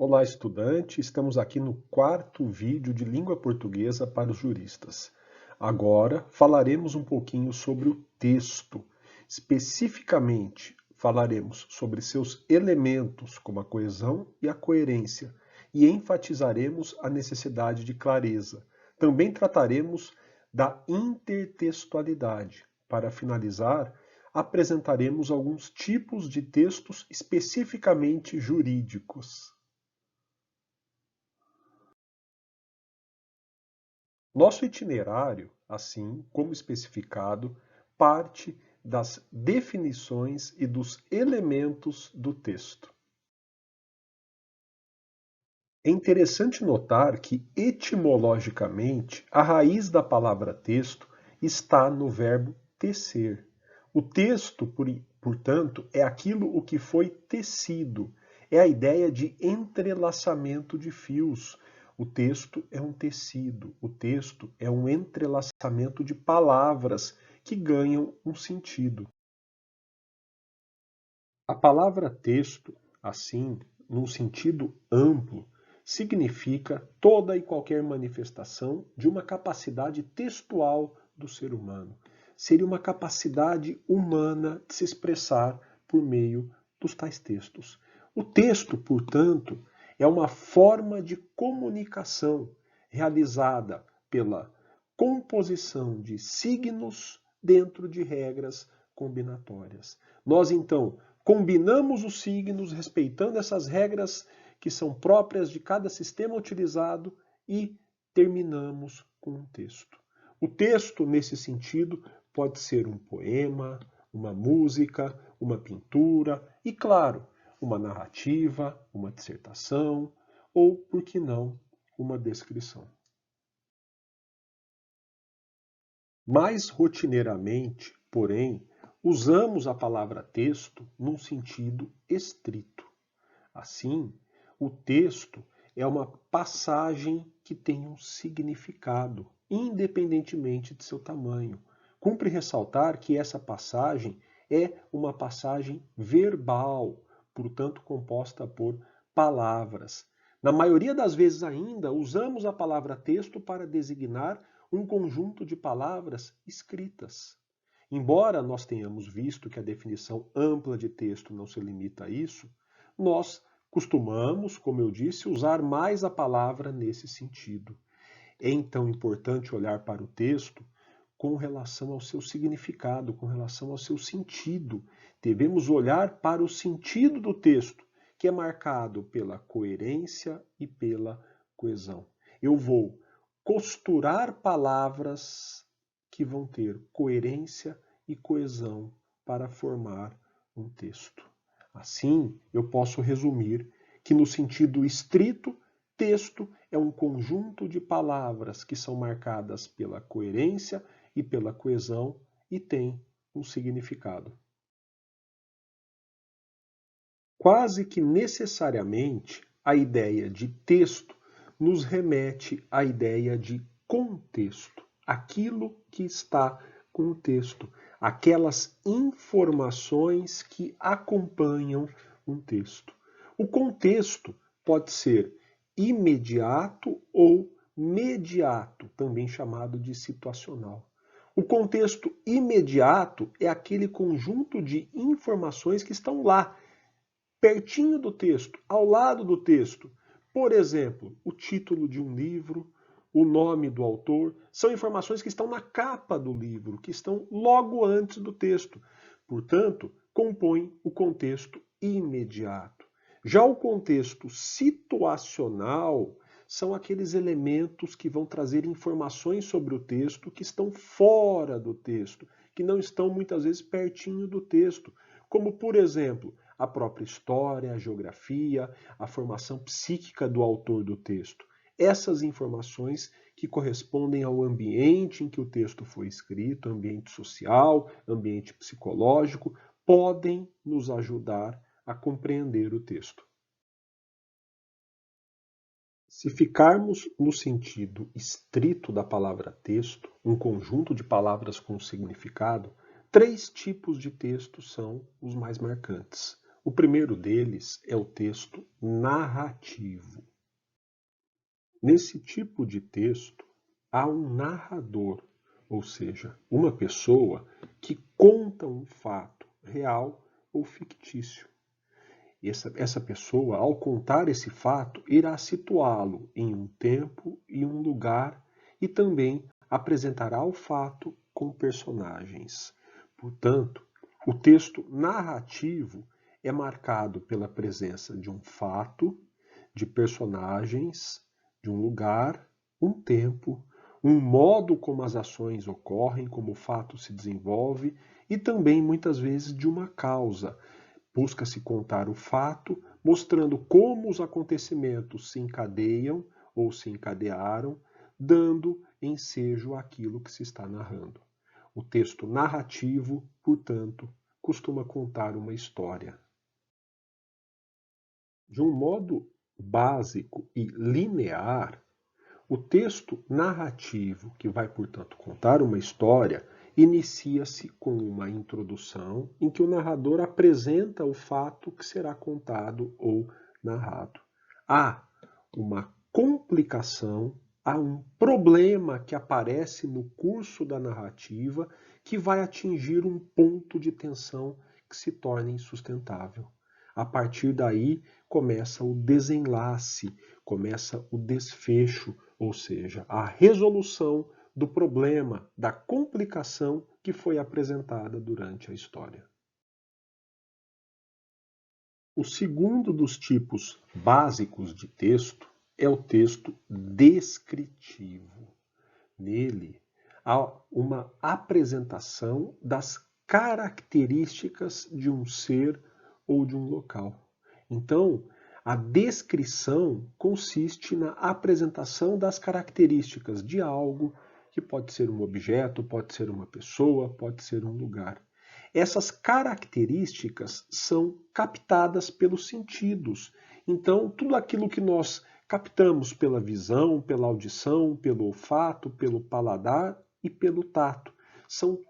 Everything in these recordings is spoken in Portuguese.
Olá, estudante! Estamos aqui no quarto vídeo de língua portuguesa para os juristas. Agora falaremos um pouquinho sobre o texto. Especificamente, falaremos sobre seus elementos, como a coesão e a coerência, e enfatizaremos a necessidade de clareza. Também trataremos da intertextualidade. Para finalizar, apresentaremos alguns tipos de textos especificamente jurídicos. Nosso itinerário, assim como especificado, parte das definições e dos elementos do texto. É interessante notar que, etimologicamente, a raiz da palavra texto está no verbo tecer. O texto, portanto, é aquilo o que foi tecido. É a ideia de entrelaçamento de fios. O texto é um tecido. O texto é um entrelaçamento de palavras que ganham um sentido. A palavra texto, assim, num sentido amplo, significa toda e qualquer manifestação de uma capacidade textual do ser humano. Seria uma capacidade humana de se expressar por meio dos tais textos. O texto, portanto, é uma forma de comunicação realizada pela composição de signos dentro de regras combinatórias. Nós, então, combinamos os signos respeitando essas regras que são próprias de cada sistema utilizado e terminamos com um texto. O texto, nesse sentido, pode ser um poema, uma música, uma pintura e, claro, uma narrativa, uma dissertação ou, por que não, uma descrição. Mais rotineiramente, porém, usamos a palavra texto num sentido estrito. Assim, o texto é uma passagem que tem um significado, independentemente de seu tamanho. Cumpre ressaltar que essa passagem é uma passagem verbal, portanto composta por palavras. Na maioria das vezes ainda, usamos a palavra texto para designar um conjunto de palavras escritas. Embora nós tenhamos visto que a definição ampla de texto não se limita a isso, nós costumamos, como eu disse, usar mais a palavra nesse sentido. É então importante olhar para o texto com relação ao seu significado, com relação ao seu sentido. Devemos olhar para o sentido do texto, que é marcado pela coerência e pela coesão. Eu vou costurar palavras que vão ter coerência e coesão para formar um texto. Assim, eu posso resumir que, no sentido estrito, texto é um conjunto de palavras que são marcadas pela coerência e pela coesão e tem um significado. Quase que necessariamente, a ideia de texto nos remete à ideia de contexto, aquilo que está com o texto, aquelas informações que acompanham um texto. O contexto pode ser imediato ou mediato, também chamado de situacional. O contexto imediato é aquele conjunto de informações que estão lá, pertinho do texto, ao lado do texto. Por exemplo, o título de um livro, o nome do autor, são informações que estão na capa do livro, que estão logo antes do texto. Portanto, compõem o contexto imediato. Já o contexto situacional são aqueles elementos que vão trazer informações sobre o texto que estão fora do texto, que não estão muitas vezes pertinho do texto, como, por exemplo, a própria história, a geografia, a formação psíquica do autor do texto. Essas informações que correspondem ao ambiente em que o texto foi escrito, ambiente social, ambiente psicológico, podem nos ajudar a compreender o texto. Se ficarmos no sentido estrito da palavra texto, um conjunto de palavras com significado, três tipos de texto são os mais marcantes. O primeiro deles é o texto narrativo. Nesse tipo de texto, há um narrador, ou seja, uma pessoa que conta um fato real ou fictício. Essa pessoa, ao contar esse fato, irá situá-lo em um tempo e um lugar e também apresentará o fato com personagens. Portanto, o texto narrativo é marcado pela presença de um fato, de personagens, de um lugar, um tempo, um modo como as ações ocorrem, como o fato se desenvolve e também muitas vezes de uma causa. Busca-se contar o fato, mostrando como os acontecimentos se encadeiam ou se encadearam, dando ensejo àquilo que se está narrando. O texto narrativo, portanto, costuma contar uma história. De um modo básico e linear, o texto narrativo, que vai, portanto, contar uma história, inicia-se com uma introdução em que o narrador apresenta o fato que será contado ou narrado. Há uma complicação, há um problema que aparece no curso da narrativa que vai atingir um ponto de tensão que se torna insustentável. A partir daí começa o desenlace, começa o desfecho, ou seja, a resolução do problema, da complicação que foi apresentada durante a história. O segundo dos tipos básicos de texto é o texto descritivo. Nele, há uma apresentação das características de um ser ou de um local. Então, a descrição consiste na apresentação das características de algo, que pode ser um objeto, pode ser uma pessoa, pode ser um lugar. Essas características são captadas pelos sentidos. Então, tudo aquilo que nós captamos pela visão, pela audição, pelo olfato, pelo paladar e pelo tato. São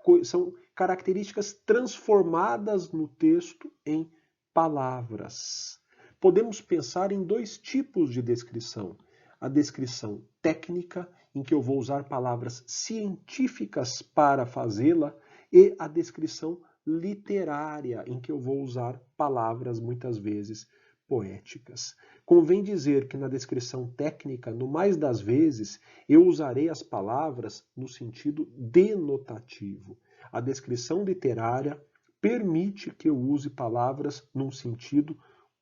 características transformadas no texto em palavras. Podemos pensar em dois tipos de descrição. A descrição técnica, em que eu vou usar palavras científicas para fazê-la, e a descrição literária, em que eu vou usar palavras muitas vezes poéticas. Convém dizer que na descrição técnica, no mais das vezes, eu usarei as palavras no sentido denotativo. A descrição literária permite que eu use palavras num sentido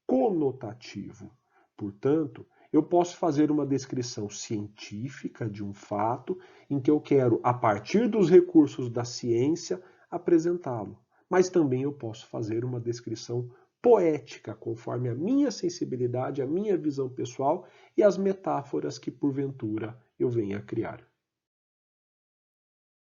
conotativo. Portanto, eu posso fazer uma descrição científica de um fato em que eu quero, a partir dos recursos da ciência, apresentá-lo. Mas também eu posso fazer uma descrição poética, conforme a minha sensibilidade, a minha visão pessoal e as metáforas que, porventura, eu venha a criar.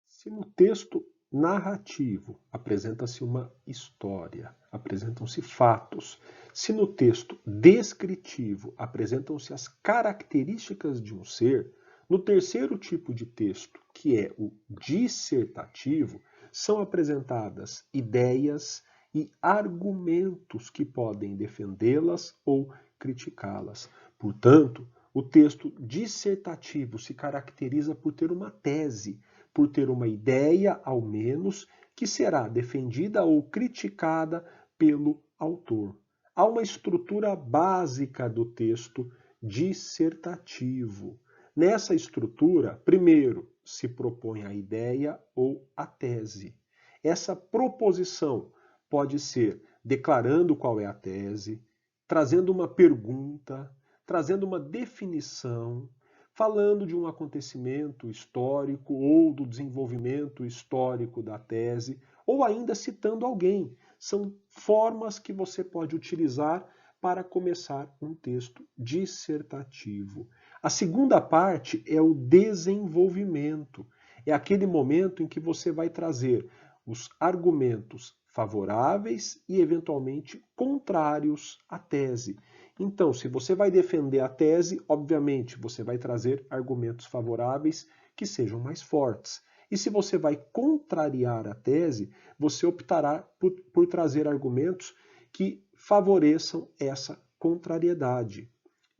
Se no texto narrativo apresenta-se uma história, apresentam-se fatos, se no texto descritivo apresentam-se as características de um ser, no terceiro tipo de texto, que é o dissertativo, são apresentadas ideias e argumentos que podem defendê-las ou criticá-las. Portanto, o texto dissertativo se caracteriza por ter uma tese, por ter uma ideia, ao menos, que será defendida ou criticada pelo autor. Há uma estrutura básica do texto dissertativo. Nessa estrutura, primeiro, se propõe a ideia ou a tese. Essa proposição pode ser declarando qual é a tese, trazendo uma pergunta, trazendo uma definição, falando de um acontecimento histórico ou do desenvolvimento histórico da tese, ou ainda citando alguém. São formas que você pode utilizar para começar um texto dissertativo. A segunda parte é o desenvolvimento. É aquele momento em que você vai trazer os argumentos favoráveis e, eventualmente, contrários à tese. Então, se você vai defender a tese, obviamente, você vai trazer argumentos favoráveis que sejam mais fortes. E se você vai contrariar a tese, você optará por trazer argumentos que favoreçam essa contrariedade.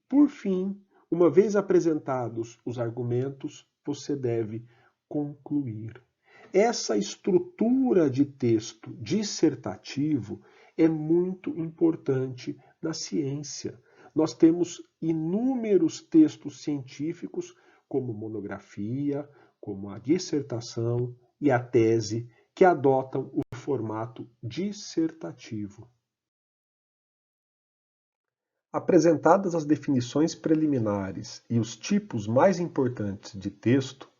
Por fim, uma vez apresentados os argumentos, você deve concluir. Essa estrutura de texto dissertativo é muito importante na ciência. Nós temos inúmeros textos científicos, como monografia, como a dissertação e a tese, que adotam o formato dissertativo. Apresentadas as definições preliminares e os tipos mais importantes de texto,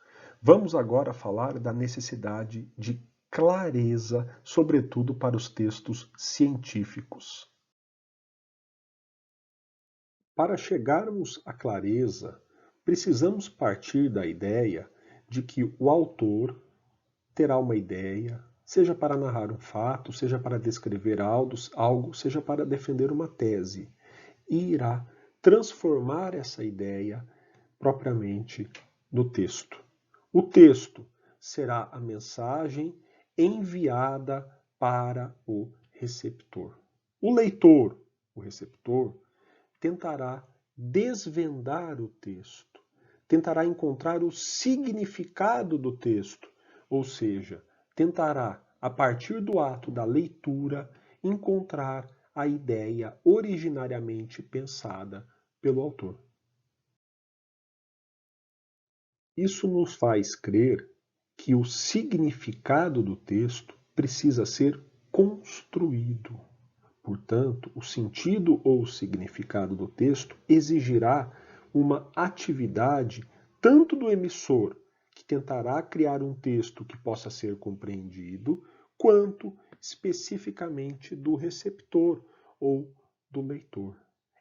vamos agora falar da necessidade de clareza, sobretudo para os textos científicos. Para chegarmos à clareza, precisamos partir da ideia de que o autor terá uma ideia, seja para narrar um fato, seja para descrever algo, seja para defender uma tese, e irá transformar essa ideia propriamente no texto. O texto será a mensagem enviada para o receptor. O leitor, o receptor, tentará desvendar o texto, tentará encontrar o significado do texto, ou seja, tentará, a partir do ato da leitura, encontrar a ideia originariamente pensada pelo autor. Isso nos faz crer que o significado do texto precisa ser construído. Portanto, o sentido ou o significado do texto exigirá uma atividade tanto do emissor, que tentará criar um texto que possa ser compreendido, quanto especificamente do receptor ou do leitor.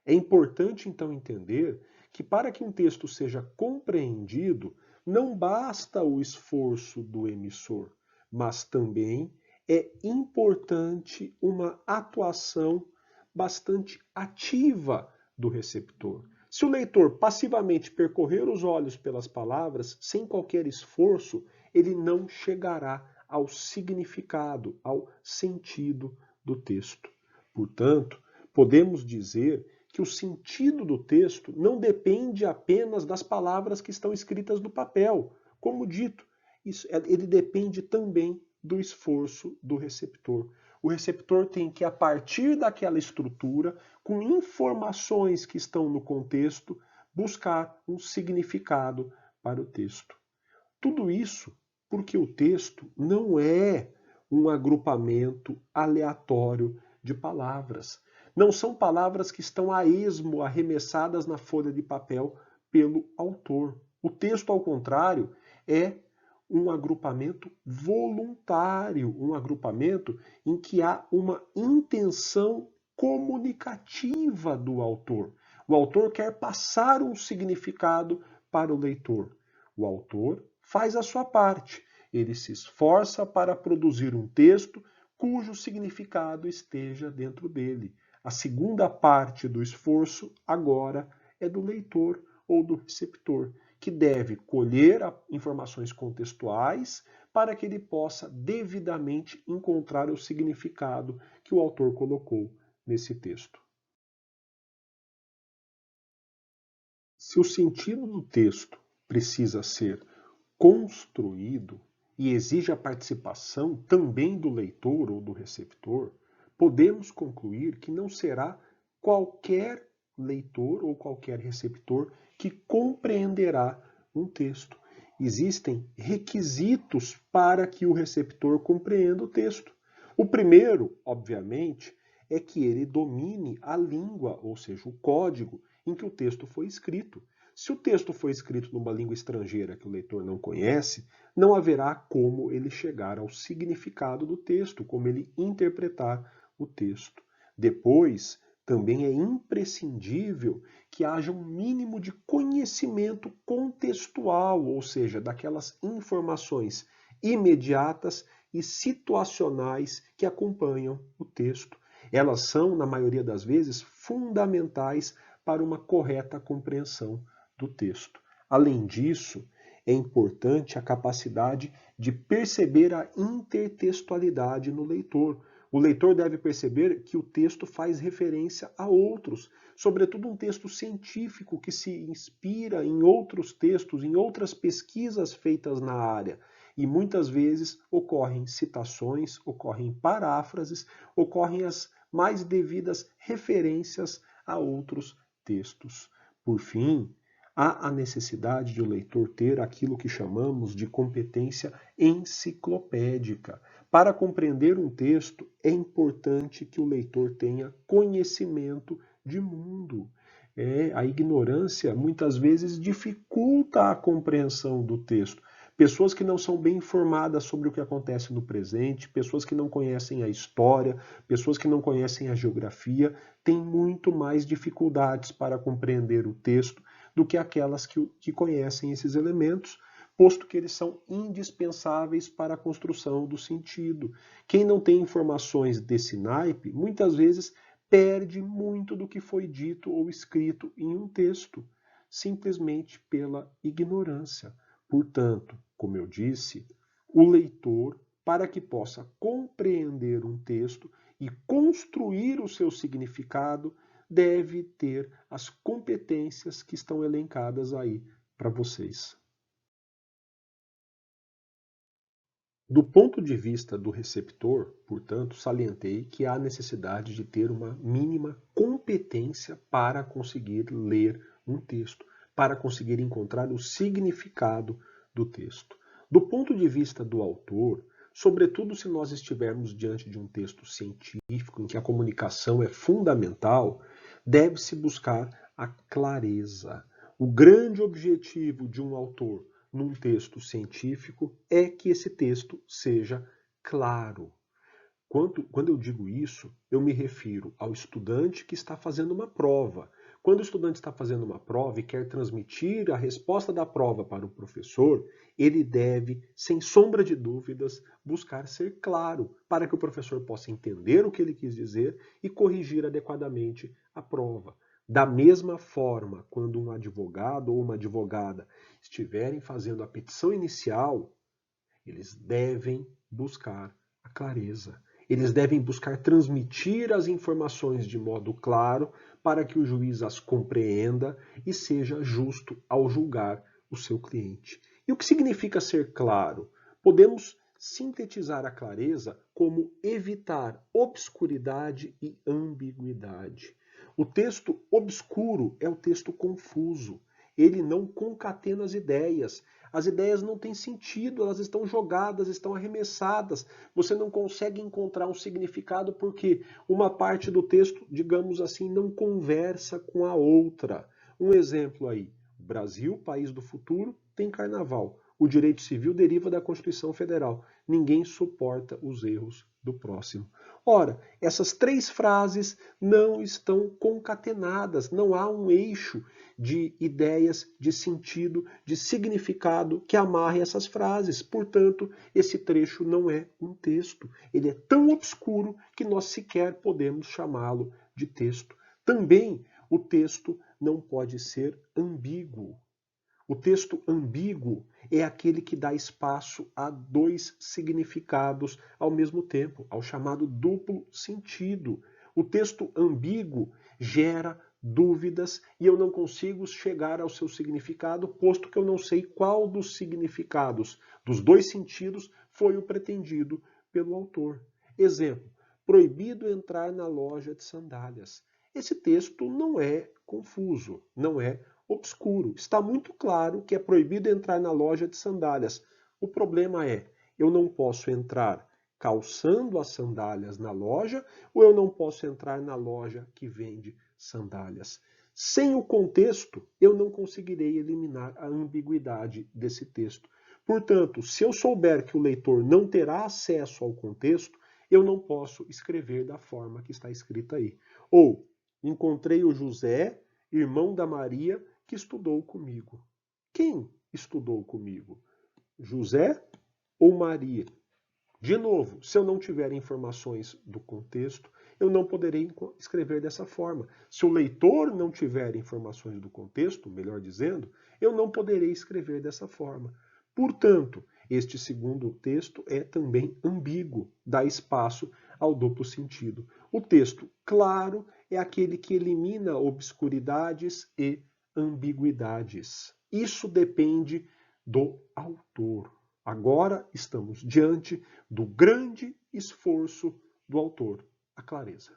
É importante, então, entender que para que um texto seja compreendido, não basta o esforço do emissor, mas também é importante uma atuação bastante ativa do receptor. Se o leitor passivamente percorrer os olhos pelas palavras, sem qualquer esforço, ele não chegará ao significado, ao sentido do texto. Portanto, podemos dizer que o sentido do texto não depende apenas das palavras que estão escritas no papel. Como dito, ele depende também do esforço do receptor. O receptor tem que, a partir daquela estrutura, com informações que estão no contexto, buscar um significado para o texto. Tudo isso porque o texto não é um agrupamento aleatório de palavras. Não são palavras que estão a esmo arremessadas na folha de papel pelo autor. O texto, ao contrário, é um agrupamento voluntário, um agrupamento em que há uma intenção comunicativa do autor. O autor quer passar um significado para o leitor. O autor faz a sua parte. Ele se esforça para produzir um texto cujo significado esteja dentro dele. A segunda parte do esforço agora é do leitor ou do receptor, que deve colher informações contextuais para que ele possa devidamente encontrar o significado que o autor colocou nesse texto. Se o sentido do texto precisa ser construído e exige a participação também do leitor ou do receptor, podemos concluir que não será qualquer leitor ou qualquer receptor que compreenderá um texto. Existem requisitos para que o receptor compreenda o texto. O primeiro, obviamente, é que ele domine a língua, ou seja, o código em que o texto foi escrito. Se o texto foi escrito numa língua estrangeira que o leitor não conhece, não haverá como ele chegar ao significado do texto, como ele interpretar o texto. Depois, também é imprescindível que haja um mínimo de conhecimento contextual, ou seja, daquelas informações imediatas e situacionais que acompanham o texto. Elas são, na maioria das vezes, fundamentais para uma correta compreensão do texto. Além disso, é importante a capacidade de perceber a intertextualidade no leitor. O leitor deve perceber que o texto faz referência a outros, sobretudo um texto científico que se inspira em outros textos, em outras pesquisas feitas na área. E muitas vezes ocorrem citações, ocorrem paráfrases, ocorrem as mais devidas referências a outros textos. Por fim, há a necessidade de o leitor ter aquilo que chamamos de competência enciclopédica. Para compreender um texto, é importante que o leitor tenha conhecimento de mundo. A ignorância muitas vezes dificulta a compreensão do texto. Pessoas que não são bem informadas sobre o que acontece no presente, pessoas que não conhecem a história, pessoas que não conhecem a geografia, têm muito mais dificuldades para compreender o texto do que aquelas que conhecem esses elementos, posto que eles são indispensáveis para a construção do sentido. Quem não tem informações desse naipe, muitas vezes perde muito do que foi dito ou escrito em um texto, simplesmente pela ignorância. Portanto, como eu disse, o leitor, para que possa compreender um texto e construir o seu significado, deve ter as competências que estão elencadas aí para vocês. Do ponto de vista do receptor, portanto, salientei que há necessidade de ter uma mínima competência para conseguir ler um texto, para conseguir encontrar o significado do texto. Do ponto de vista do autor, sobretudo se nós estivermos diante de um texto científico em que a comunicação é fundamental, deve-se buscar a clareza. O grande objetivo de um autor num texto científico é que esse texto seja claro. Quando eu digo isso, eu me refiro ao estudante que está fazendo uma prova. Quando o estudante está fazendo uma prova e quer transmitir a resposta da prova para o professor, ele deve, sem sombra de dúvidas, buscar ser claro, para que o professor possa entender o que ele quis dizer e corrigir adequadamente a prova. Da mesma forma, quando um advogado ou uma advogada estiverem fazendo a petição inicial, eles devem buscar a clareza. Eles devem buscar transmitir as informações de modo claro para que o juiz as compreenda e seja justo ao julgar o seu cliente. E o que significa ser claro? Podemos sintetizar a clareza como evitar obscuridade e ambiguidade. O texto obscuro é o texto confuso. Ele não concatena as ideias. As ideias não têm sentido, elas estão jogadas, estão arremessadas. Você não consegue encontrar um significado porque uma parte do texto, digamos assim, não conversa com a outra. Um exemplo aí: Brasil, país do futuro, tem carnaval. O direito civil deriva da Constituição Federal. Ninguém suporta os erros do próximo. Ora, essas três frases não estão concatenadas, não há um eixo de ideias, de sentido, de significado que amarre essas frases. Portanto, esse trecho não é um texto. Ele é tão obscuro que nós sequer podemos chamá-lo de texto. Também o texto não pode ser ambíguo. O texto ambíguo é aquele que dá espaço a dois significados ao mesmo tempo, ao chamado duplo sentido. O texto ambíguo gera dúvidas e eu não consigo chegar ao seu significado, posto que eu não sei qual dos significados dos dois sentidos foi o pretendido pelo autor. Exemplo: proibido entrar na loja de sandálias. Esse texto não é confuso, não é obscuro. Está muito claro que é proibido entrar na loja de sandálias. O problema é, eu não posso entrar calçando as sandálias na loja ou eu não posso entrar na loja que vende sandálias. Sem o contexto, eu não conseguirei eliminar a ambiguidade desse texto. Portanto, se eu souber que o leitor não terá acesso ao contexto, eu não posso escrever da forma que está escrita aí. Ou, encontrei o José, irmão da Maria, que estudou comigo. Quem estudou comigo? José ou Maria? De novo, se eu não tiver informações do contexto, eu não poderei escrever dessa forma. Se o leitor não tiver informações do contexto, melhor dizendo, eu não poderei escrever dessa forma. Portanto, este segundo texto é também ambíguo, dá espaço ao duplo sentido. O texto claro é aquele que elimina obscuridades e ambiguidades. Isso depende do autor. Agora estamos diante do grande esforço do autor, a clareza.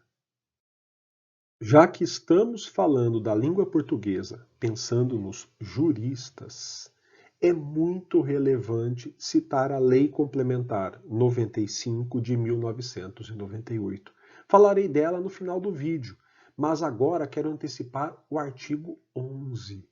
Já que estamos falando da língua portuguesa, pensando nos juristas, é muito relevante citar a Lei Complementar 95 de 1998. Falarei dela no final do vídeo, mas agora quero antecipar o artigo 11.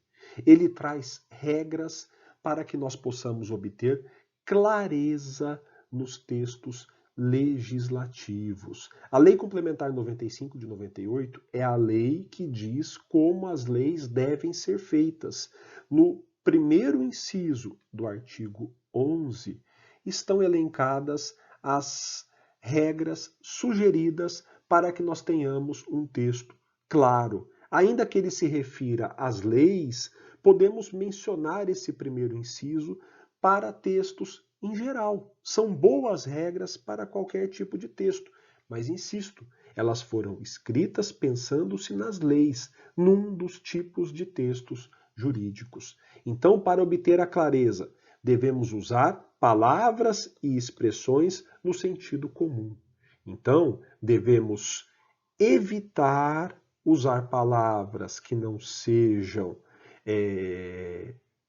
Ele traz regras para que nós possamos obter clareza nos textos legislativos. A Lei Complementar 95 de 98 é a lei que diz como as leis devem ser feitas. No primeiro inciso do artigo 11 estão elencadas as regras sugeridas para que nós tenhamos um texto claro. Ainda que ele se refira às leis, podemos mencionar esse primeiro inciso para textos em geral. São boas regras para qualquer tipo de texto, mas insisto, elas foram escritas pensando-se nas leis, num dos tipos de textos jurídicos. Então, para obter a clareza, devemos usar palavras e expressões no sentido comum. Então, devemos evitar usar palavras que não sejam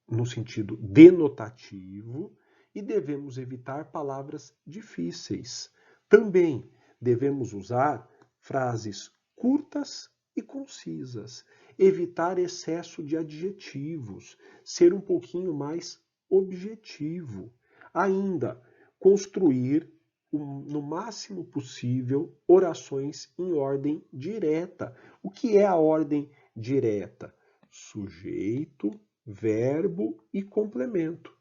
no sentido denotativo e devemos evitar palavras difíceis. Também devemos usar frases curtas e concisas, evitar excesso de adjetivos, ser um pouquinho mais objetivo. Ainda, construir no máximo possível orações em ordem direta. O que é a ordem direta? Sujeito, verbo e complemento.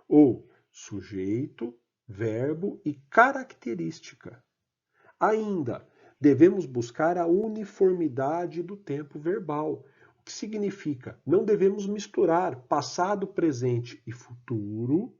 Ou sujeito, verbo e característica. Ainda, devemos buscar a uniformidade do tempo verbal. O que significa? Não devemos misturar passado, presente e futuro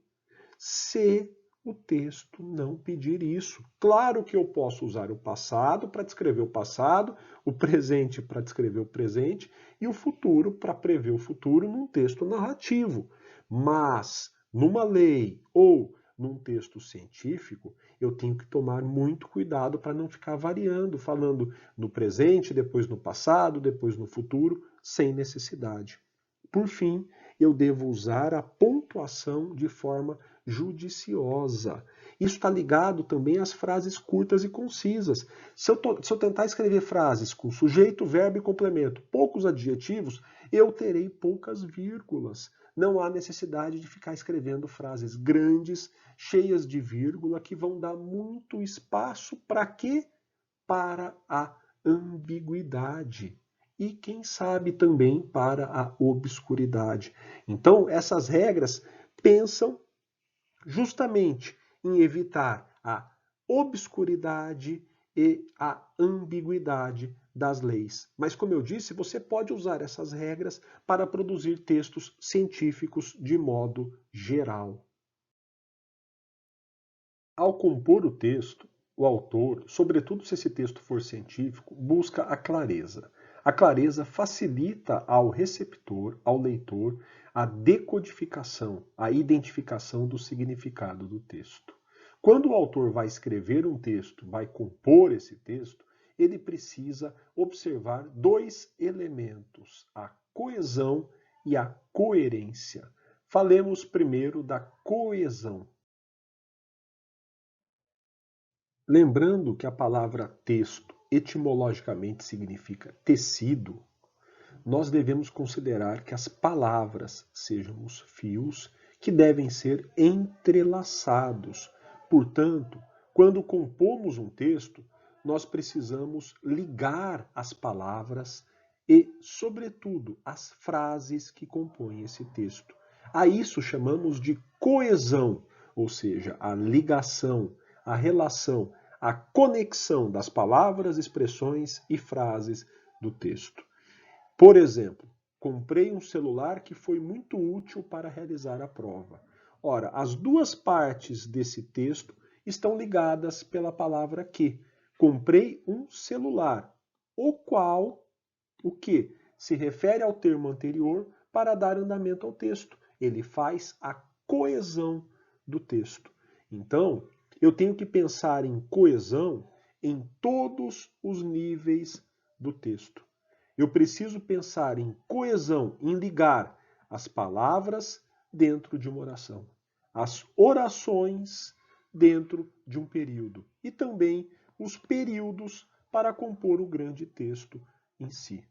se o texto não pedir isso. Claro que eu posso usar o passado para descrever o passado, o presente para descrever o presente e o futuro para prever o futuro num texto narrativo. Mas, numa lei ou num texto científico, eu tenho que tomar muito cuidado para não ficar variando, falando no presente, depois no passado, depois no futuro, sem necessidade. Por fim, eu devo usar a pontuação de forma judiciosa. Isso está ligado também às frases curtas e concisas. Se eu tentar escrever frases com sujeito, verbo e complemento, poucos adjetivos, eu terei poucas vírgulas. Não há necessidade de ficar escrevendo frases grandes, cheias de vírgula, que vão dar muito espaço para quê? Para a ambiguidade. E, quem sabe, também para a obscuridade. Então, essas regras pensam justamente em evitar a obscuridade e a ambiguidade das leis. Mas, como eu disse, você pode usar essas regras para produzir textos científicos de modo geral. Ao compor o texto, o autor, sobretudo se esse texto for científico, busca a clareza. A clareza facilita ao receptor, ao leitor, a decodificação, a identificação do significado do texto. Quando o autor vai escrever um texto, vai compor esse texto, ele precisa observar dois elementos, a coesão e a coerência. Falemos primeiro da coesão. Lembrando que a palavra texto etimologicamente significa tecido, nós devemos considerar que as palavras sejam os fios que devem ser entrelaçados. Portanto, quando compomos um texto, nós precisamos ligar as palavras e, sobretudo, as frases que compõem esse texto. A isso chamamos de coesão, ou seja, a ligação, a relação, a conexão das palavras, expressões e frases do texto. Por exemplo, comprei um celular que foi muito útil para realizar a prova. Ora, as duas partes desse texto estão ligadas pela palavra que. Comprei um celular, o qual, o que? Se refere ao termo anterior para dar andamento ao texto. Ele faz a coesão do texto. Então, eu tenho que pensar em coesão em todos os níveis do texto. Eu preciso pensar em coesão, em ligar as palavras dentro de uma oração, as orações dentro de um período e também os períodos para compor o grande texto em si.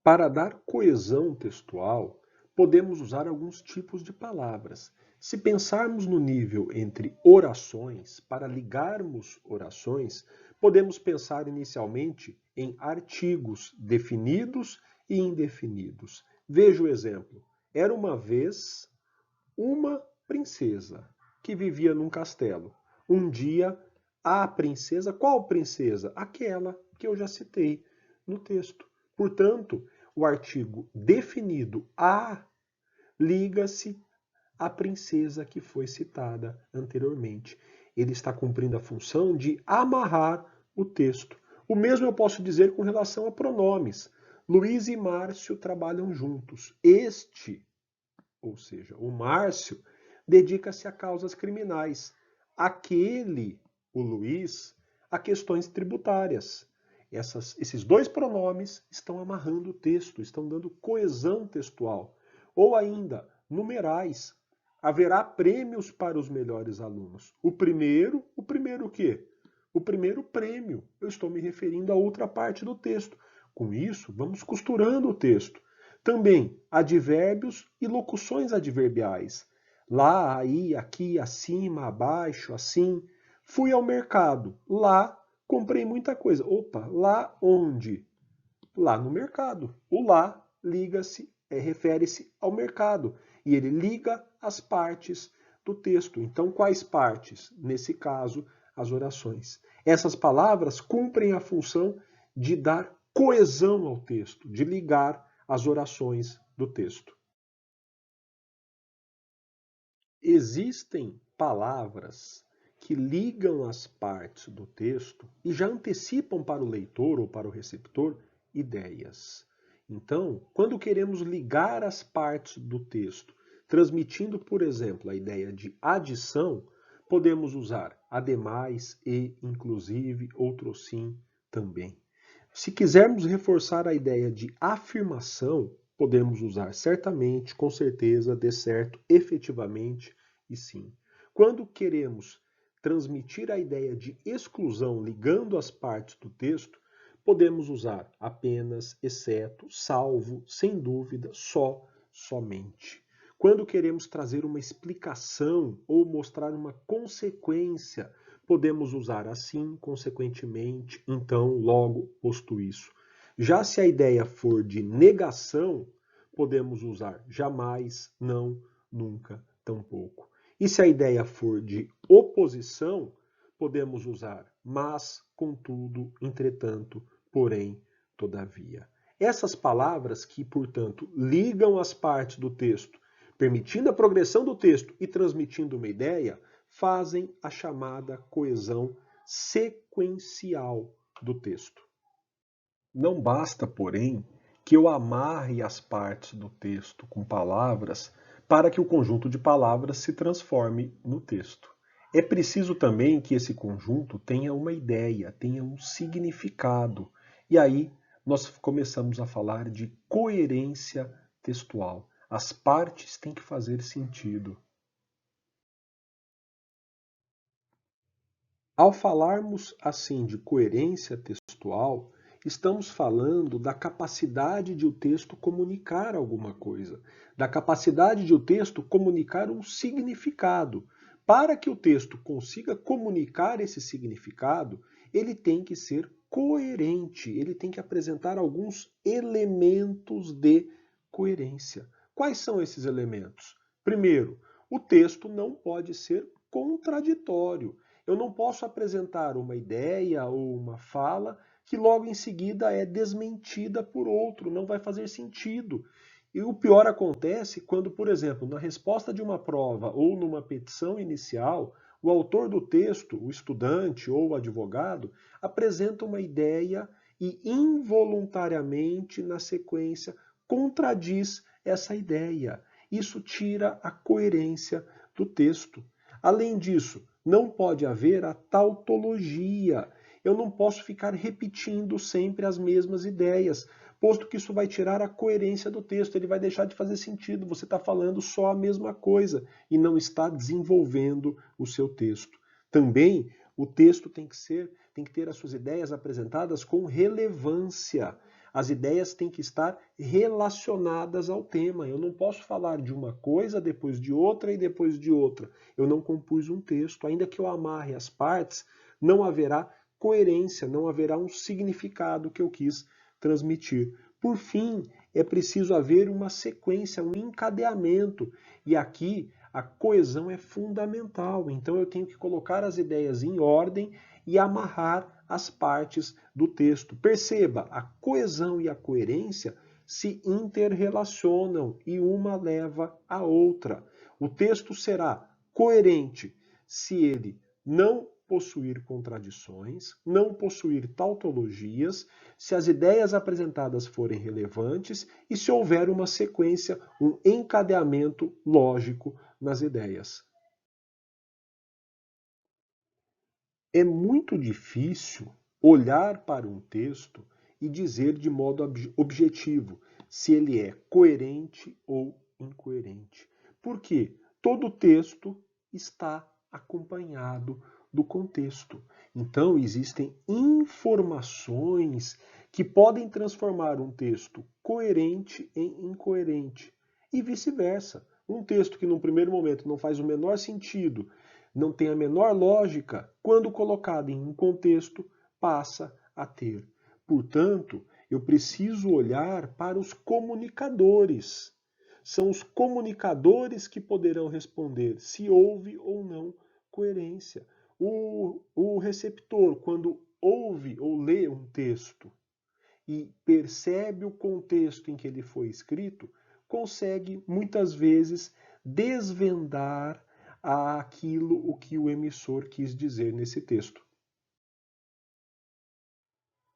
Para dar coesão textual, podemos usar alguns tipos de palavras. Se pensarmos no nível entre orações, para ligarmos orações, podemos pensar inicialmente em artigos definidos e indefinidos. Veja o exemplo. Era uma vez uma princesa que vivia num castelo. Um dia, a princesa, qual princesa? Aquela que eu já citei no texto. Portanto, o artigo definido a liga-se à princesa que foi citada anteriormente. Ele está cumprindo a função de amarrar o texto. O mesmo eu posso dizer com relação a pronomes. Luiz e Márcio trabalham juntos. Este, ou seja, o Márcio, dedica-se a causas criminais. Aquele, o Luiz, a questões tributárias. Esses dois pronomes estão amarrando o texto, estão dando coesão textual. Ou ainda, numerais. Haverá prêmios para os melhores alunos. O primeiro o quê? O primeiro prêmio. Eu estou me referindo a outra parte do texto. Com isso, vamos costurando o texto. Também advérbios e locuções adverbiais. Lá, aí, aqui, acima, abaixo, assim. Fui ao mercado. Lá, comprei muita coisa. Opa, lá onde? Lá no mercado. O lá liga-se, refere-se ao mercado. E ele liga as partes do texto. Então, quais partes? Nesse caso, as orações. Essas palavras cumprem a função de dar coesão ao texto, de ligar as orações do texto. Existem palavras que ligam as partes do texto e já antecipam para o leitor ou para o receptor ideias. Então, quando queremos ligar as partes do texto, transmitindo, por exemplo, a ideia de adição, podemos usar ademais, e, inclusive, outrossim também. Se quisermos reforçar a ideia de afirmação, podemos usar certamente, com certeza, de certo, efetivamente e sim. Quando queremos transmitir a ideia de exclusão ligando as partes do texto, podemos usar apenas, exceto, salvo, sem dúvida, só, somente. Quando queremos trazer uma explicação ou mostrar uma consequência, podemos usar assim, consequentemente, então, logo, posto isso. Já se a ideia for de negação, podemos usar jamais, não, nunca, tampouco. E se a ideia for de oposição, podemos usar mas, contudo, entretanto, porém, todavia. Essas palavras que, portanto, ligam as partes do texto, permitindo a progressão do texto e transmitindo uma ideia, fazem a chamada coesão sequencial do texto. Não basta, porém, que eu amarre as partes do texto com palavras para que o conjunto de palavras se transforme no texto. É preciso também que esse conjunto tenha uma ideia, tenha um significado. E aí nós começamos a falar de coerência textual. As partes têm que fazer sentido. Ao falarmos assim de coerência textual, estamos falando da capacidade de o texto comunicar alguma coisa, da capacidade de o texto comunicar um significado. Para que o texto consiga comunicar esse significado, ele tem que ser coerente, ele tem que apresentar alguns elementos de coerência. Quais são esses elementos? Primeiro, o texto não pode ser contraditório. Eu não posso apresentar uma ideia ou uma fala que logo em seguida é desmentida por outro, não vai fazer sentido. E o pior acontece quando, por exemplo, na resposta de uma prova ou numa petição inicial, O autor do texto, o estudante ou o advogado, apresenta uma ideia e involuntariamente, na sequência, contradiz essa ideia. Isso tira a coerência do texto. Além disso, não pode haver a tautologia. Eu não posso ficar repetindo sempre as mesmas ideias, posto que isso vai tirar a coerência do texto, ele vai deixar de fazer sentido. Você está falando só a mesma coisa e não está desenvolvendo o seu texto. Também o texto tem que ter as suas ideias apresentadas com relevância. As ideias têm que estar relacionadas ao tema. Eu não posso falar de uma coisa, depois de outra e depois de outra. Eu não compus um texto. Ainda que eu amarre as partes, não haverá coerência, não haverá um significado que eu quis transmitir. Por fim, é preciso haver uma sequência, um encadeamento. E aqui a coesão é fundamental. Então eu tenho que colocar as ideias em ordem e amarrar as partes do texto. Perceba, a coesão e a coerência se interrelacionam e uma leva à outra. O texto será coerente se ele não possuir contradições, não possuir tautologias, se as ideias apresentadas forem relevantes e se houver uma sequência, um encadeamento lógico nas ideias. É muito difícil olhar para um texto e dizer de modo objetivo se ele é coerente ou incoerente. Porque todo texto está acompanhado do contexto. Então, existem informações que podem transformar um texto coerente em incoerente e vice-versa. Um texto que, num primeiro momento, não faz o menor sentido, não tem a menor lógica, quando colocado em um contexto, passa a ter. Portanto, eu preciso olhar para os comunicadores. São os comunicadores que poderão responder se houve ou não coerência. O receptor, quando ouve ou lê um texto e percebe o contexto em que ele foi escrito, consegue muitas vezes desvendar aquilo o que o emissor quis dizer nesse texto.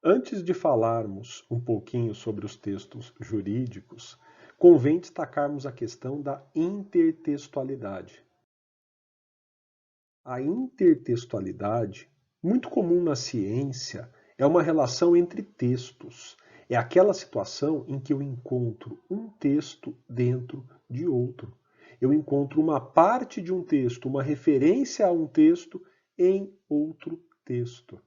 Antes de falarmos um pouquinho sobre os textos jurídicos, convém destacarmos a questão da intertextualidade. A intertextualidade, muito comum na ciência, é uma relação entre textos. É aquela situação em que eu encontro um texto dentro de outro. Eu encontro uma parte de um texto, uma referência a um texto em outro texto.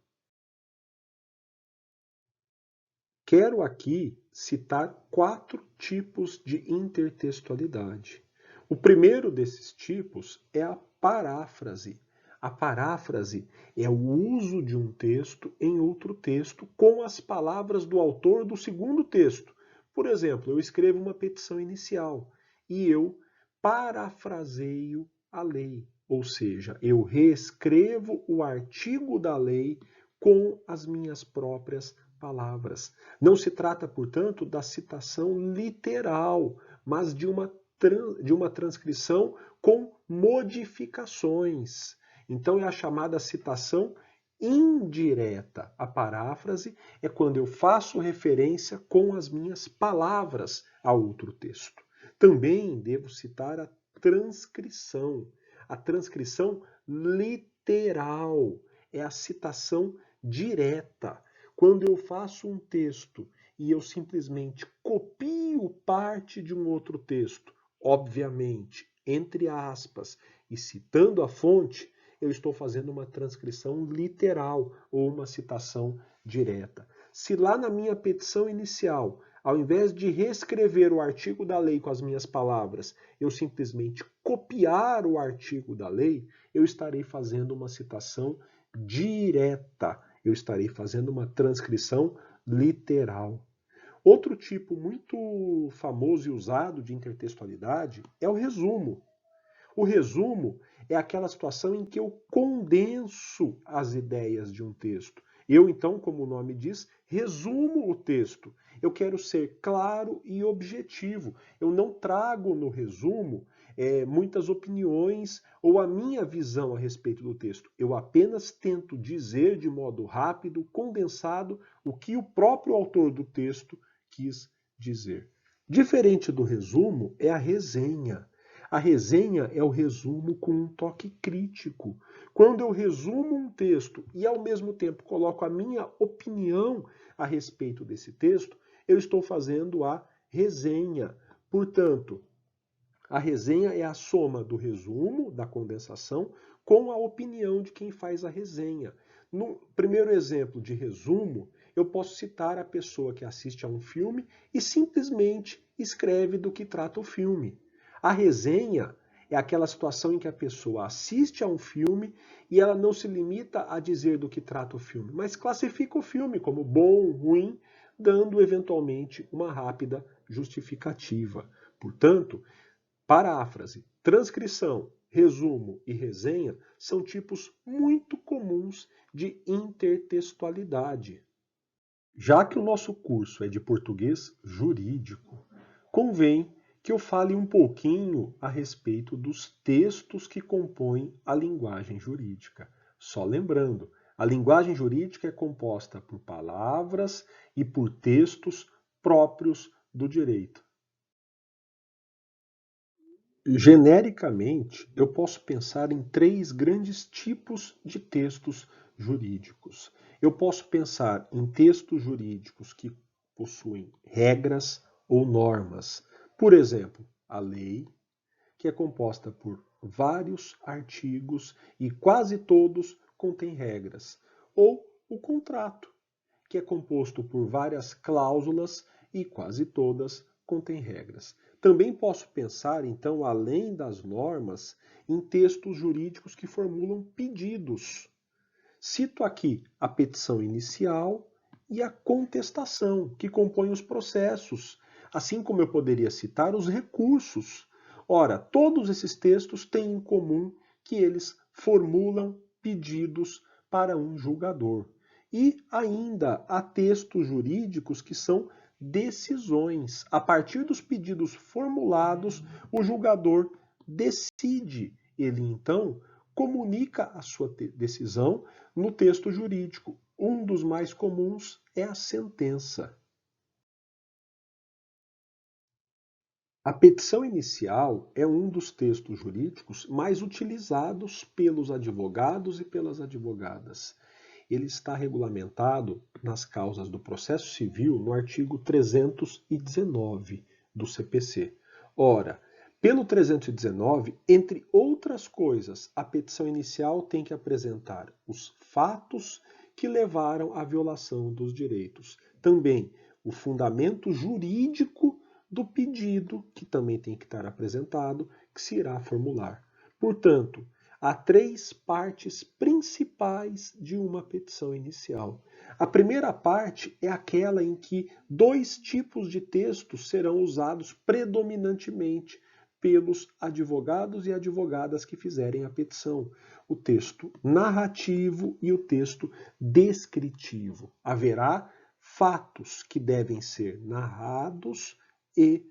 Quero aqui citar 4 tipos de intertextualidade. O primeiro desses tipos é a paráfrase. A paráfrase é o uso de um texto em outro texto com as palavras do autor do segundo texto. Por exemplo, eu escrevo uma petição inicial e eu parafraseio a lei, ou seja, eu reescrevo o artigo da lei com as minhas próprias palavras. Não se trata, portanto, da citação literal, mas de uma transcrição com modificações. Então é a chamada citação indireta. A paráfrase é quando eu faço referência com as minhas palavras a outro texto. Também devo citar a transcrição. A transcrição literal é a citação direta. Quando eu faço um texto e eu simplesmente copio parte de um outro texto, obviamente, entre aspas, e citando a fonte, eu estou fazendo uma transcrição literal ou uma citação direta. Se lá na minha petição inicial, ao invés de reescrever o artigo da lei com as minhas palavras, eu simplesmente copiar o artigo da lei, eu estarei fazendo uma citação direta. Eu estarei fazendo uma transcrição literal. Outro tipo muito famoso e usado de intertextualidade é o resumo. O resumo é aquela situação em que eu condenso as ideias de um texto. Eu, então, como o nome diz, resumo o texto. Eu quero ser claro e objetivo. Eu não trago no resumo muitas opiniões ou a minha visão a respeito do texto. Eu apenas tento dizer de modo rápido, condensado, o que o próprio autor do texto quis dizer. Diferente do resumo é a resenha. A resenha é o resumo com um toque crítico. Quando eu resumo um texto e ao mesmo tempo coloco a minha opinião a respeito desse texto, eu estou fazendo a resenha. Portanto, a resenha é a soma do resumo, da condensação, com a opinião de quem faz a resenha. No primeiro exemplo de resumo, eu posso citar a pessoa que assiste a um filme e simplesmente escreve do que trata o filme. A resenha é aquela situação em que a pessoa assiste a um filme e ela não se limita a dizer do que trata o filme, mas classifica o filme como bom, ruim, dando eventualmente uma rápida justificativa. Portanto, paráfrase, transcrição, resumo e resenha são tipos muito comuns de intertextualidade. Já que o nosso curso é de português jurídico, convém que eu fale um pouquinho a respeito dos textos que compõem a linguagem jurídica. Só lembrando, a linguagem jurídica é composta por palavras e por textos próprios do direito. Genericamente, eu posso pensar em três grandes tipos de textos jurídicos. Eu posso pensar em textos jurídicos que possuem regras ou normas. Por exemplo, a lei, que é composta por vários artigos e quase todos contêm regras. Ou o contrato, que é composto por várias cláusulas e quase todas contêm regras. Também posso pensar, então, além das normas, em textos jurídicos que formulam pedidos. Cito aqui a petição inicial e a contestação, que compõem os processos, assim como eu poderia citar os recursos. Ora, todos esses textos têm em comum que eles formulam pedidos para um julgador. E ainda há textos jurídicos que são decisões. A partir dos pedidos formulados, o julgador decide. Ele, então, comunica a sua decisão no texto jurídico. Um dos mais comuns é a sentença. A petição inicial é um dos textos jurídicos mais utilizados pelos advogados e pelas advogadas. Ele está regulamentado nas causas do processo civil no artigo 319 do CPC. Ora, pelo 319, entre outras coisas, a petição inicial tem que apresentar os fatos que levaram à violação dos direitos. Também o fundamento jurídico do pedido, que também tem que estar apresentado, que se irá formular. Portanto, há três partes principais de uma petição inicial. A primeira parte é aquela em que dois tipos de textos serão usados predominantemente pelos advogados e advogadas que fizerem a petição. O texto narrativo e o texto descritivo. Haverá fatos que devem ser narrados e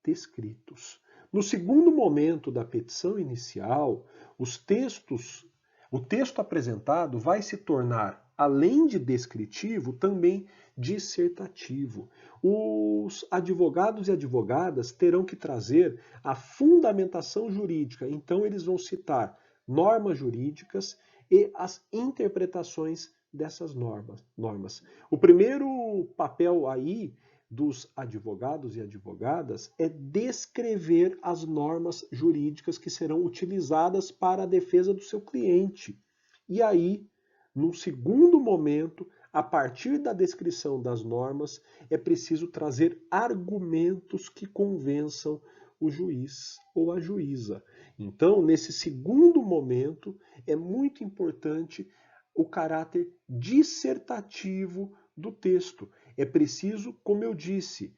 descritos. No segundo momento da petição inicial, o texto apresentado vai se tornar, além de descritivo, também dissertativo. Os advogados e advogadas terão que trazer a fundamentação jurídica, então eles vão citar normas jurídicas e as interpretações dessas normas. O primeiro papel aí dos advogados e advogadas é descrever as normas jurídicas que serão utilizadas para a defesa do seu cliente. E aí, num segundo momento, a partir da descrição das normas, é preciso trazer argumentos que convençam o juiz ou a juíza. Então, nesse segundo momento, é muito importante o caráter dissertativo do texto. É preciso, como eu disse,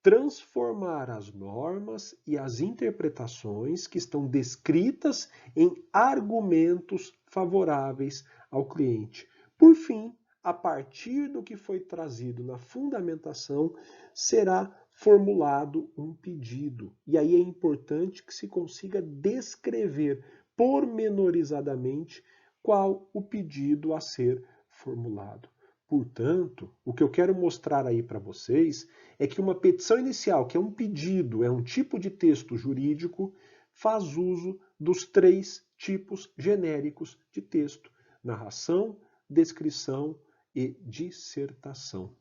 transformar as normas e as interpretações que estão descritas em argumentos favoráveis ao cliente. Por fim, a partir do que foi trazido na fundamentação, será formulado um pedido. E aí é importante que se consiga descrever pormenorizadamente qual o pedido a ser formulado. Portanto, o que eu quero mostrar aí para vocês é que uma petição inicial, que é um pedido, é um tipo de texto jurídico, faz uso dos 3 tipos genéricos de texto: narração, descrição e dissertação.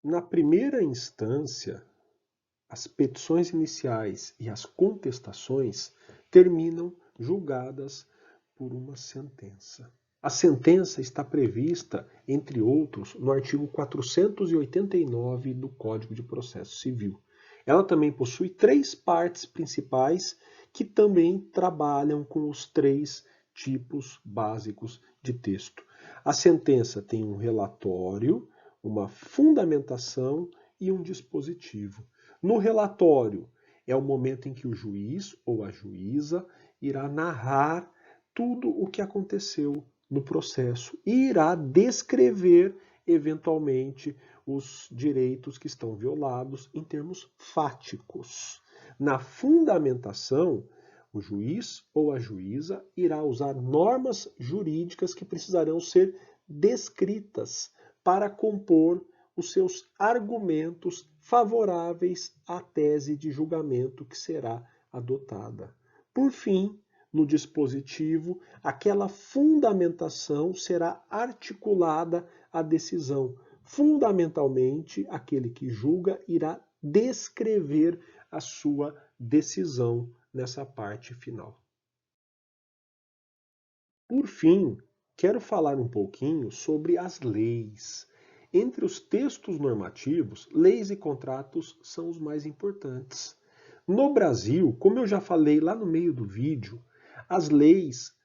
Na primeira instância, as petições iniciais e as contestações terminam julgadas por uma sentença. A sentença está prevista, entre outros, no artigo 489 do Código de Processo Civil. Ela também possui 3 partes principais que também trabalham com os 3 tipos básicos de texto. A sentença tem um relatório, uma fundamentação e um dispositivo. No relatório, é o momento em que o juiz ou a juíza irá narrar tudo o que aconteceu no processo e irá descrever, eventualmente, os direitos que estão violados em termos fáticos. Na fundamentação, o juiz ou a juíza irá usar normas jurídicas que precisarão ser descritas para compor os seus argumentos favoráveis à tese de julgamento que será adotada. Por fim, no dispositivo, aquela fundamentação será articulada à decisão. Fundamentalmente, aquele que julga irá descrever a sua decisão nessa parte final. Por fim, quero falar um pouquinho sobre as leis. Entre os textos normativos, leis e contratos são os mais importantes. No Brasil, como eu já falei lá no meio do vídeo, as leis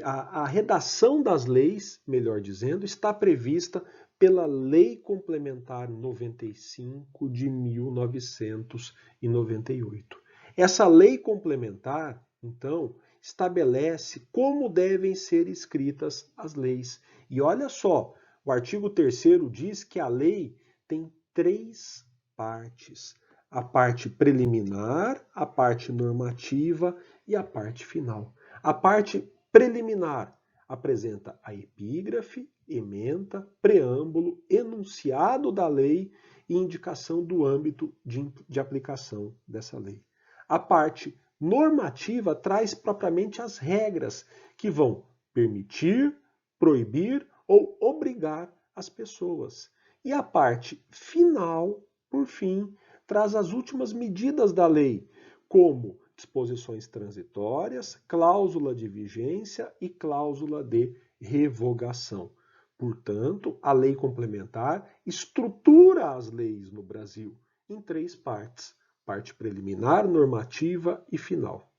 a redação das leis, melhor dizendo, está prevista pela Lei Complementar 95 de 1998. Essa lei complementar, então, estabelece como devem ser escritas as leis. E olha só, o artigo 3º diz que a lei tem 3 partes: a parte preliminar, a parte normativa e a parte final. A parte preliminar apresenta a epígrafe, ementa, preâmbulo, enunciado da lei e indicação do âmbito de aplicação dessa lei. A parte normativa traz propriamente as regras que vão permitir, proibir ou obrigar as pessoas. E a parte final, por fim, traz as últimas medidas da lei, como disposições transitórias, cláusula de vigência e cláusula de revogação. Portanto, a lei complementar estrutura as leis no Brasil em 3 partes: parte preliminar, normativa e final.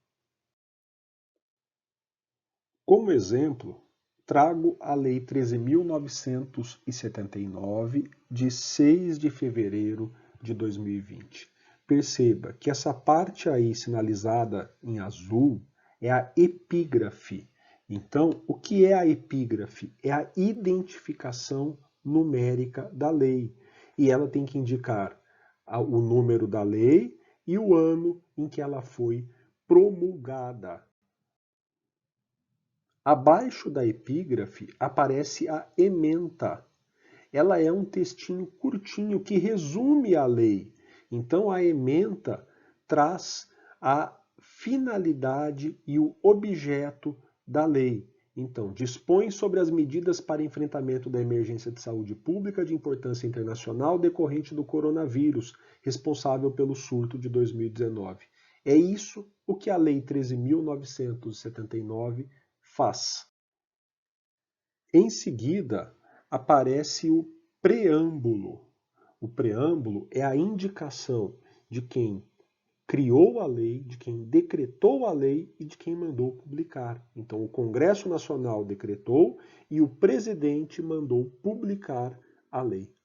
Como exemplo, trago a Lei 13.979, de 6 de fevereiro de 2020. Perceba que essa parte aí sinalizada em azul é a epígrafe. Então, o que é a epígrafe? É a identificação numérica da lei. E ela tem que indicar o número da lei e o ano em que ela foi promulgada. Abaixo da epígrafe aparece a ementa. Ela é um textinho curtinho que resume a lei. Então, a ementa traz a finalidade e o objeto da lei. Então, dispõe sobre as medidas para enfrentamento da emergência de saúde pública de importância internacional decorrente do coronavírus, responsável pelo surto de 2019. É isso o que a Lei 13.979 faz. Em seguida, aparece o preâmbulo. O preâmbulo é a indicação de quem criou a lei, de quem decretou a lei e de quem mandou publicar. Então, o Congresso Nacional decretou e o presidente mandou publicar a lei.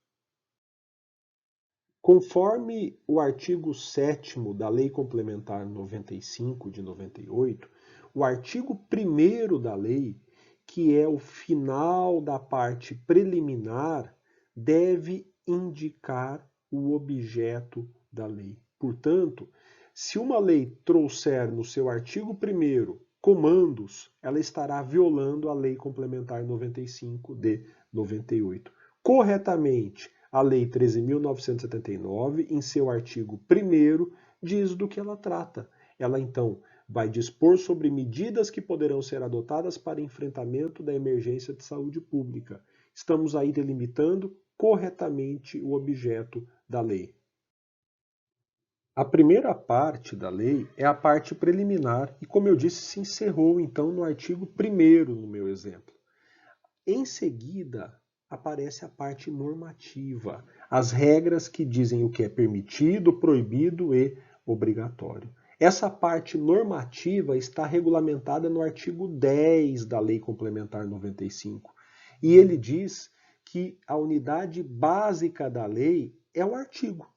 Conforme o artigo 7º da Lei Complementar 95 de 98, o artigo 1º da lei, que é o final da parte preliminar, deve indicar o objeto da lei. Portanto, se uma lei trouxer no seu artigo 1º comandos, ela estará violando a Lei Complementar 95 de 98. Corretamente, a Lei 13.979, em seu artigo 1º, diz do que ela trata. Ela, então, vai dispor sobre medidas que poderão ser adotadas para enfrentamento da emergência de saúde pública. Estamos aí delimitando corretamente o objeto da lei. A primeira parte da lei é a parte preliminar e, como eu disse, se encerrou então no artigo 1º no meu exemplo. Em seguida, aparece a parte normativa, as regras que dizem o que é permitido, proibido e obrigatório. Essa parte normativa está regulamentada no artigo 10 da Lei Complementar 95. E ele diz que a unidade básica da lei é o artigo.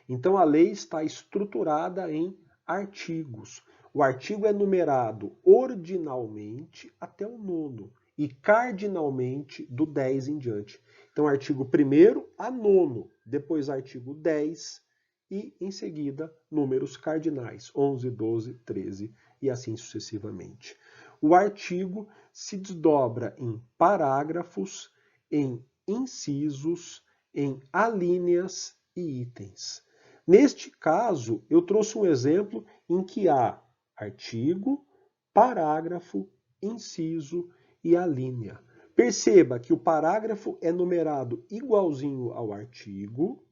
Então, a lei está estruturada em artigos. O artigo é numerado ordinalmente até o 9º e cardinalmente do 10 em diante. Então, artigo 1º a 9º, depois artigo 10 e, em seguida, números cardinais, 11, 12, 13 e assim sucessivamente. O artigo se desdobra em parágrafos, em incisos, em alíneas e itens. Neste caso, eu trouxe um exemplo em que há artigo, parágrafo, inciso e alínea. Perceba que o parágrafo é numerado igualzinho ao artigo,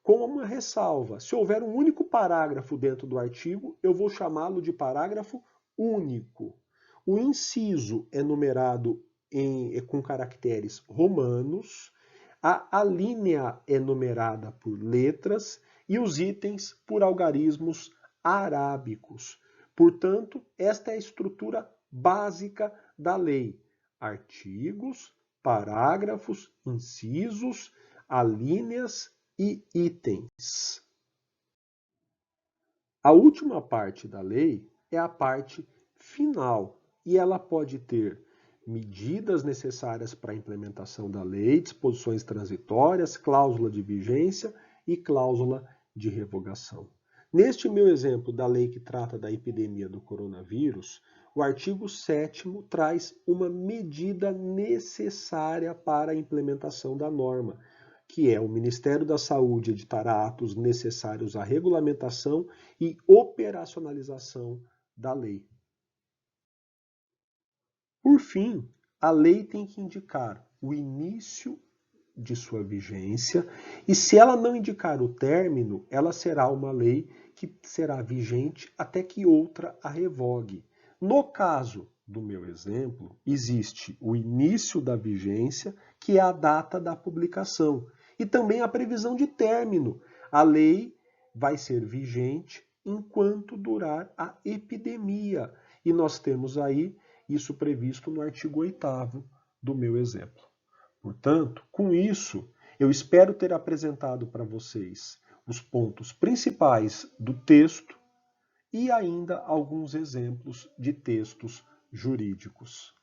com uma ressalva. Se houver um único parágrafo dentro do artigo, eu vou chamá-lo de parágrafo único. O inciso é numerado com caracteres romanos, a alínea é numerada por letras e os itens por algarismos arábicos. Portanto, esta é a estrutura básica da lei. Artigos, parágrafos, incisos, alíneas e itens. A última parte da lei é a parte final e ela pode ter medidas necessárias para a implementação da lei, disposições transitórias, cláusula de vigência e cláusula de revogação. Neste meu exemplo da lei que trata da epidemia do coronavírus, o artigo 7º traz uma medida necessária para a implementação da norma, que é o Ministério da Saúde editará atos necessários à regulamentação e operacionalização da lei. Por fim, a lei tem que indicar o início de sua vigência e, se ela não indicar o término, ela será uma lei que será vigente até que outra a revogue. No caso do meu exemplo, existe o início da vigência, que é a data da publicação, e também a previsão de término. A lei vai ser vigente enquanto durar a epidemia. E nós temos aí isso previsto no artigo 8º do meu exemplo. Portanto, com isso, eu espero ter apresentado para vocês os pontos principais do texto e ainda alguns exemplos de textos jurídicos.